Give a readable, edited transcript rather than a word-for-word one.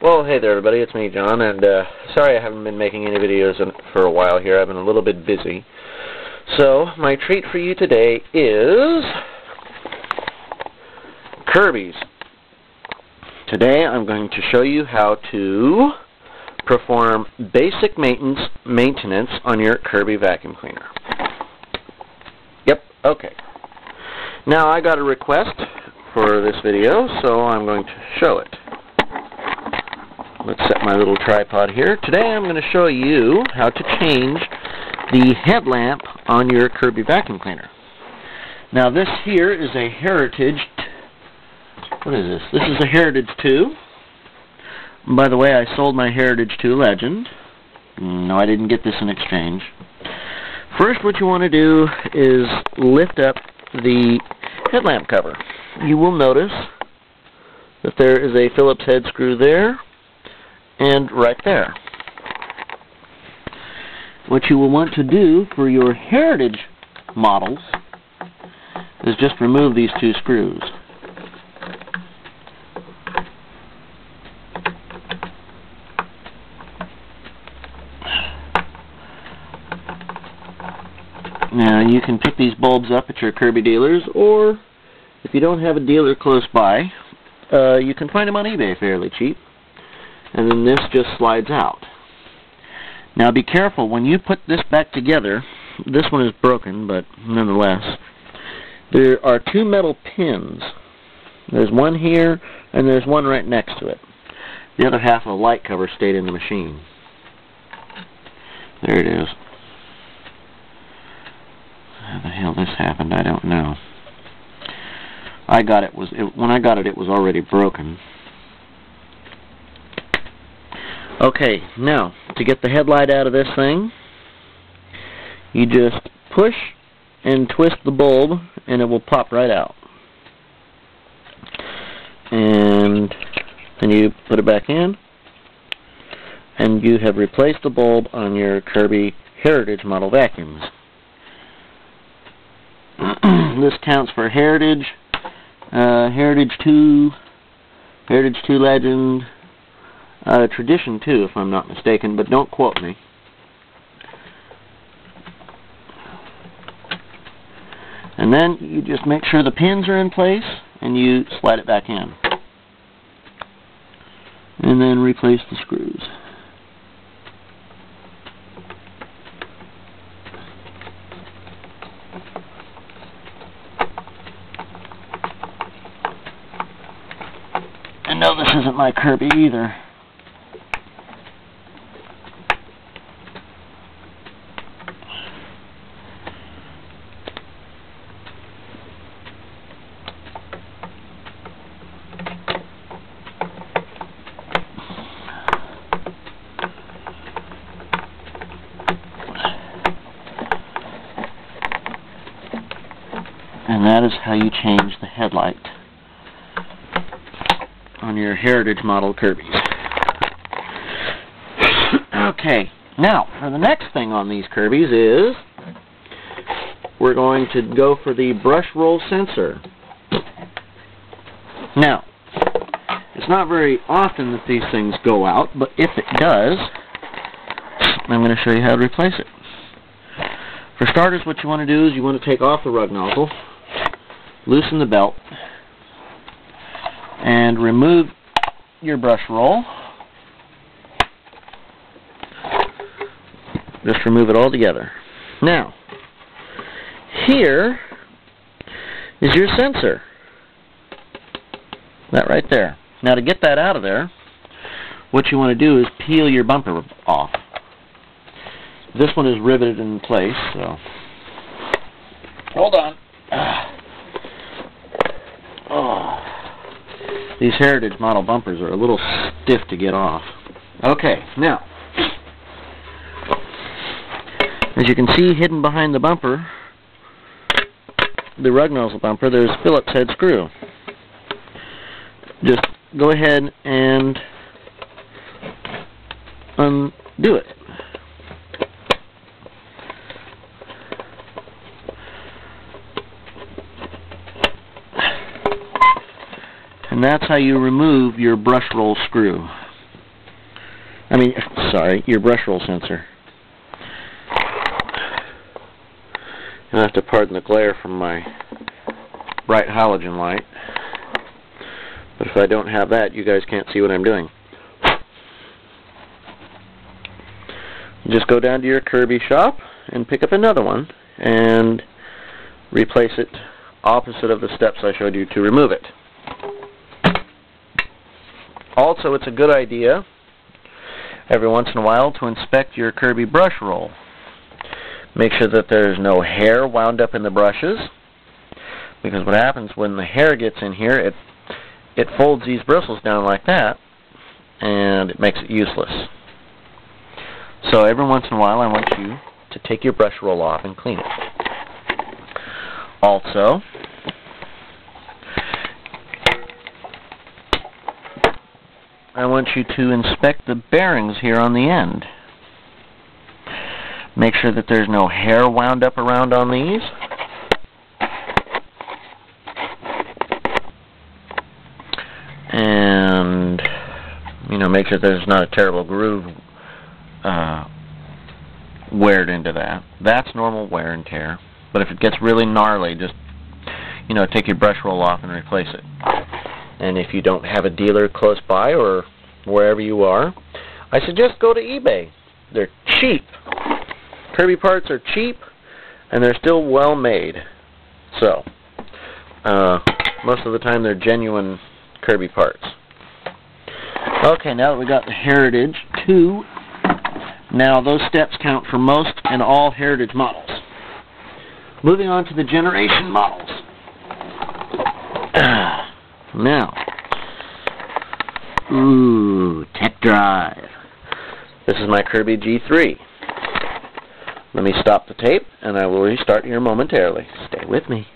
Well, hey there everybody, it's me, John, and sorry I haven't been making any videos for a while here. I've been a little bit busy. So, my treat for you today is Kirby's. Today I'm going to show you how to perform basic maintenance on your Kirby vacuum cleaner. Yep, okay. Now I got a request for this video, so I'm going to show it. Let's set my little tripod here. Today I'm going to show you how to change the headlamp on your Kirby vacuum cleaner. Now this here is a Heritage, what is this? This is a Heritage 2. By the way, I sold my Heritage 2 Legend. No, I didn't get this in exchange. First, what you want to do is lift up the headlamp cover. You will notice that there is a Phillips head screw there and right there. What you will want to do for your Heritage models is just remove these two screws. Now you can pick these bulbs up at your Kirby dealers, or if you don't have a dealer close by, you can find them on eBay fairly cheap. And then this just slides out. Now be careful, when you put this back together, this one is broken, but nonetheless, there are two metal pins. There's one here, and there's one right next to it. The other half of the light cover stayed in the machine. There it is. How the hell this happened, I don't know. When I got it, it was already broken. Okay, now, to get the headlight out of this thing, you just push and twist the bulb, and it will pop right out. And then you put it back in, and you have replaced the bulb on your Kirby Heritage model vacuums. This counts for Heritage, Heritage 2, Heritage 2 Legend, Tradition 2, if I'm not mistaken, but don't quote me. And then you just make sure the pins are in place, and you slide it back in. And then replace the screws. And no, this isn't my Kirby either. And that is how you change the headlight on your Heritage model Kirby's. Okay, now for the next thing on these Kirby's is we're going to go for the brush roll sensor. Now, it's not very often that these things go out, but if it does, I'm going to show you how to replace it. For starters, what you want to do is you want to take off the rug nozzle, loosen the belt, and remove your brush roll. Just remove it all together. Now, here is your sensor. That right there. Now to get that out of there, what you want to do is peel your bumper off. This one is riveted in place, so hold on. These Heritage model bumpers are a little stiff to get off. Okay, now, as you can see hidden behind the bumper, the rug nozzle bumper, there's a Phillips head screw. Just go ahead and undo it. And that's how you remove your brush roll screw. Sorry, your brush roll sensor. You'll have to pardon the glare from my bright halogen light. But if I don't have that, you guys can't see what I'm doing. Just go down to your Kirby shop and pick up another one and replace it opposite of the steps I showed you to remove it. Also, it's a good idea every once in a while to inspect your Kirby brush roll. Make sure that there's no hair wound up in the brushes, because what happens when the hair gets in here, it folds these bristles down like that, and it makes it useless. So every once in a while I want you to take your brush roll off and clean it. Also, I want you to inspect the bearings here on the end. Make sure that there's no hair wound up around on these. And, make sure there's not a terrible groove weared into that. That's normal wear and tear. But if it gets really gnarly, just, take your brush roll off and replace it. And if you don't have a dealer close by or wherever you are, I suggest go to eBay. They're cheap. Kirby parts are cheap, and they're still well made. So, most of the time they're genuine Kirby parts. Okay, now that we got the Heritage 2, now those steps count for most and all Heritage models. Moving on to the Generation models. Now, Tech Drive. This is my Kirby G3. Let me stop the tape, and I will restart here momentarily. Stay with me.